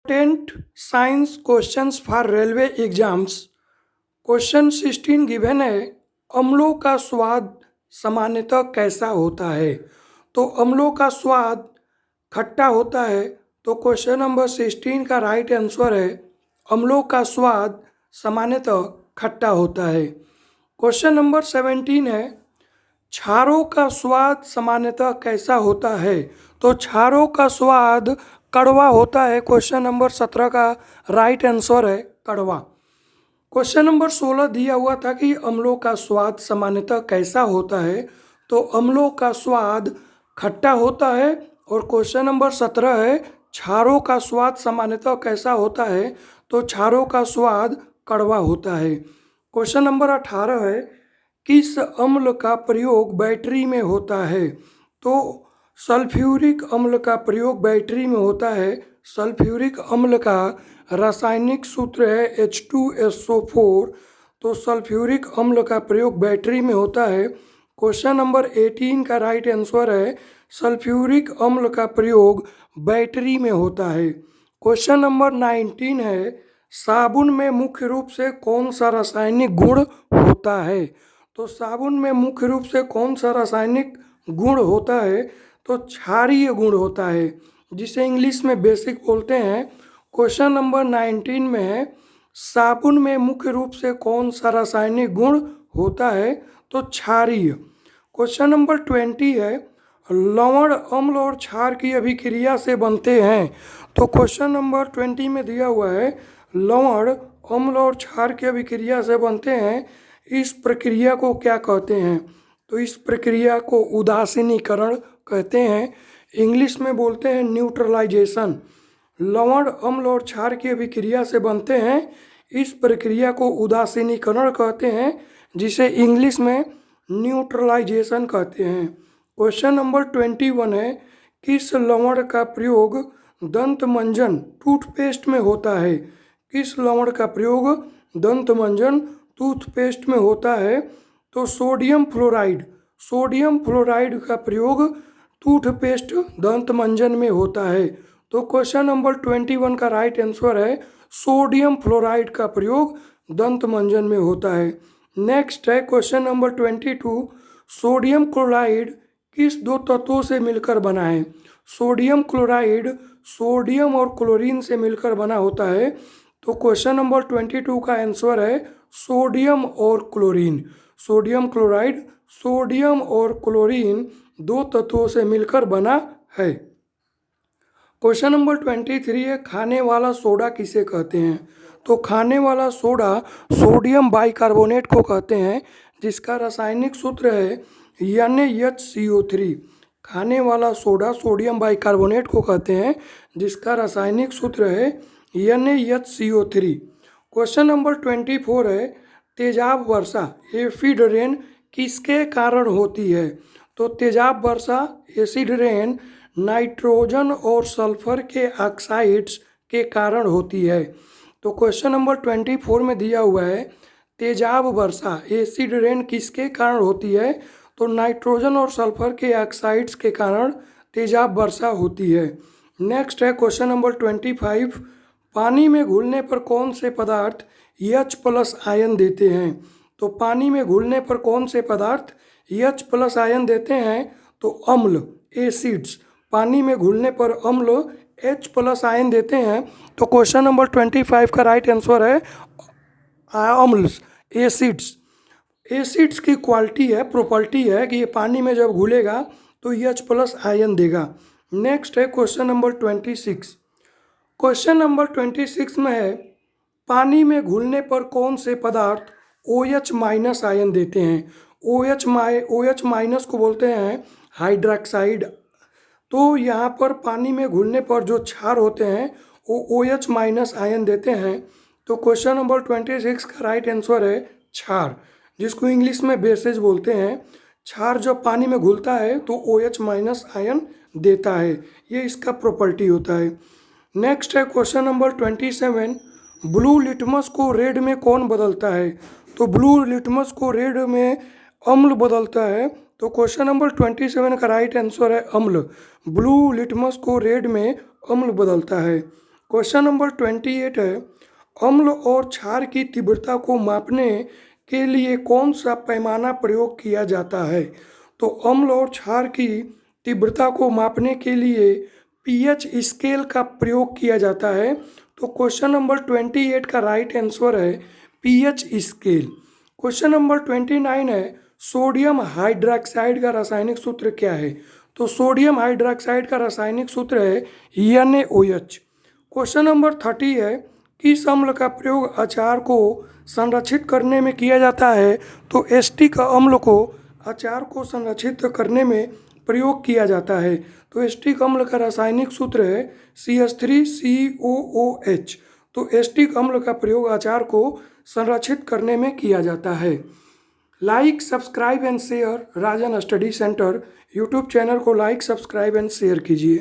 10th Science Questions for Railway Exams. Question 16 given है, अम्लों का स्वाद सामान्यतः कैसा होता है? तो अम्लों का स्वाद खट्टा होता है। तो क्वेश्चन नंबर 16 का राइट आंसर है अम्लों का स्वाद सामान्यतः खट्टा होता है। क्वेश्चन नंबर 17 है, क्षारों का स्वाद सामान्यतः कैसा होता है? तो क्षारों का स्वाद कड़वा होता है। क्वेश्चन नंबर 17 का राइट आंसर है कड़वा। क्वेश्चन नंबर 16 दिया हुआ था कि अम्लों का स्वाद सामान्यतः कैसा होता है? तो अम्लों का स्वाद खट्टा होता है। और क्वेश्चन नंबर 17 है, क्षारों का स्वाद सामान्यतः कैसा होता है? तो क्षारों का स्वाद कड़वा होता है। क्वेश्चन नंबर 18 है, किस अम्ल का प्रयोग बैटरी में होता है? तो सल्फ्यूरिक अम्ल का प्रयोग बैटरी में होता है। सल्फ्यूरिक अम्ल का रासायनिक सूत्र है H2SO4। तो सल्फ्यूरिक अम्ल का प्रयोग बैटरी में होता है। क्वेश्चन नंबर 18 का राइट आंसर है सल्फ्यूरिक अम्ल का प्रयोग बैटरी में होता है। क्वेश्चन नंबर 19 है, साबुन में मुख्य रूप से कौन सा रासायनिक गुण होता है? तो साबुन में मुख्य रूप से कौन सा रासायनिक गुण होता है? तो क्षारीय गुण होता है, जिसे इंग्लिश में बेसिक बोलते हैं। क्वेश्चन नंबर 19 में है, साबुन में मुख्य रूप से कौन सा रासायनिक गुण होता है? तो क्षारीय। क्वेश्चन नंबर 20 है, लवण अम्ल और क्षार की अभिक्रिया से बनते हैं। तो क्वेश्चन नंबर 20 में दिया हुआ है, लवण अम्ल और क्षार की अभिक्रिया से बनते हैं। इस प्रक्रिया को क्या कहते हैं? तो इस प्रक्रिया को उदासीनीकरण कहते हैं। इंग्लिश में बोलते हैं न्यूट्रलाइजेशन। लवण अम्ल और क्षार की अभिक्रिया से बनते हैं। इस प्रक्रिया को उदासीनीकरण कहते हैं, जिसे इंग्लिश में न्यूट्रलाइजेशन कहते हैं। क्वेश्चन नंबर 21 है, किस लवण का प्रयोग दंत मंजन टूथपेस्ट में होता है? किस लवण का प्रयोग दंत मंजन टूथपेस्ट में होता है? तो सोडियम फ्लोराइड। सोडियम फ्लोराइड का प्रयोग टूथपेस्ट दंत मंजन में होता है। तो क्वेश्चन नंबर 21 का राइट आंसर है सोडियम फ्लोराइड का प्रयोग दंत मंजन में होता है। नेक्स्ट है क्वेश्चन नंबर 22, सोडियम क्लोराइड किस दो तत्वों से मिलकर बना है? सोडियम क्लोराइड सोडियम और क्लोरीन से मिलकर बना होता है। तो क्वेश्चन नंबर 22 का आंसर है सोडियम और क्लोरीन। सोडियम क्लोराइड सोडियम और क्लोरीन दो तत्वों से मिलकर बना है। क्वेश्चन नंबर 23 है, खाने वाला सोडा किसे कहते हैं? तो खाने वाला सोडा सोडियम बाइकार्बोनेट को कहते हैं, जिसका रासायनिक सूत्र है NaHCO3। खाने वाला सोडा सोडियम बाइकार्बोनेट को कहते हैं, जिसका रासायनिक सूत्र है NaHCO3। क्वेश्चन नंबर 24 है, तेजाब वर्षा एसिड रेन किसके कारण होती है? तो तेजाब वर्षा एसिड रेन नाइट्रोजन और सल्फर के ऑक्साइड्स के कारण होती है। तो क्वेश्चन नंबर 24 में दिया हुआ है, तेजाब वर्षा एसिड रेन किसके कारण होती है? तो नाइट्रोजन और सल्फर के ऑक्साइड्स के कारण तेजाब वर्षा होती है। नेक्स्ट है क्वेश्चन नंबर 25, पानी में घुलने पर कौन से पदार्थ H+ आयन देते हैं? तो पानी में घुलने पर कौन से पदार्थ H+ आयन देते हैं? तो अम्ल एसिड्स। पानी में घुलने पर अम्ल H+ आयन देते हैं। तो क्वेश्चन नंबर 25 का राइट आंसर है अम्ल एसिड्स। एसिड्स की क्वालिटी है, प्रॉपर्टी है कि ये पानी में जब घुलेगा तो H+ आयन देगा। नेक्स्ट है क्वेश्चन नंबर 26। क्वेश्चन नंबर 26 में है, पानी में घुलने पर कौन से पदार्थ OH- आयन देते हैं? OH- को बोलते हैं हाइड्रोक्साइड। तो यहाँ पर पानी में घुलने पर जो क्षार होते हैं वो OH- आयन देते हैं। तो क्वेश्चन नंबर 26 का राइट आंसर है क्षार, जिसको इंग्लिश में बेसेज बोलते हैं। क्षार जब पानी में घुलता है तो OH- आयन देता है, ये इसका प्रॉपर्टी होता है। नेक्स्ट है क्वेश्चन नंबर 27, ब्लू लिटमस को रेड में कौन बदलता है? तो ब्लू लिटमस को रेड में अम्ल बदलता है। तो क्वेश्चन नंबर 27 का राइट आंसर है अम्ल। ब्लू लिटमस को रेड में अम्ल बदलता है। क्वेश्चन नंबर 28 है, अम्ल और क्षार की तीव्रता को मापने के लिए कौन सा पैमाना प्रयोग किया जाता है? तो अम्ल और क्षार की तीव्रता को मापने के लिए पीएच स्केल का प्रयोग किया जाता है। तो क्वेश्चन नंबर 28 का राइट आंसर है पीएच स्केल। क्वेश्चन नंबर 29 है, सोडियम हाइड्रोक्साइड का रासायनिक सूत्र क्या है? तो सोडियम हाइड्रोक्साइड का रासायनिक सूत्र है NaOH। क्वेश्चन नंबर 30 है, किस अम्ल का प्रयोग अचार को संरक्षित करने में किया जाता है? तो एस्टिक अम्ल को अचार को संरक्षित करने में प्रयोग किया जाता है। तो एस्टिक अम्ल का रासायनिक सूत्र है CH3COOH। तो एस्टिक अम्ल का प्रयोग अचार को संरक्षित करने में किया जाता है। Like, subscribe and share Rajan study centre YouTube channel को लाइक, सब्सक्राइब एंड शेयर कीजिए।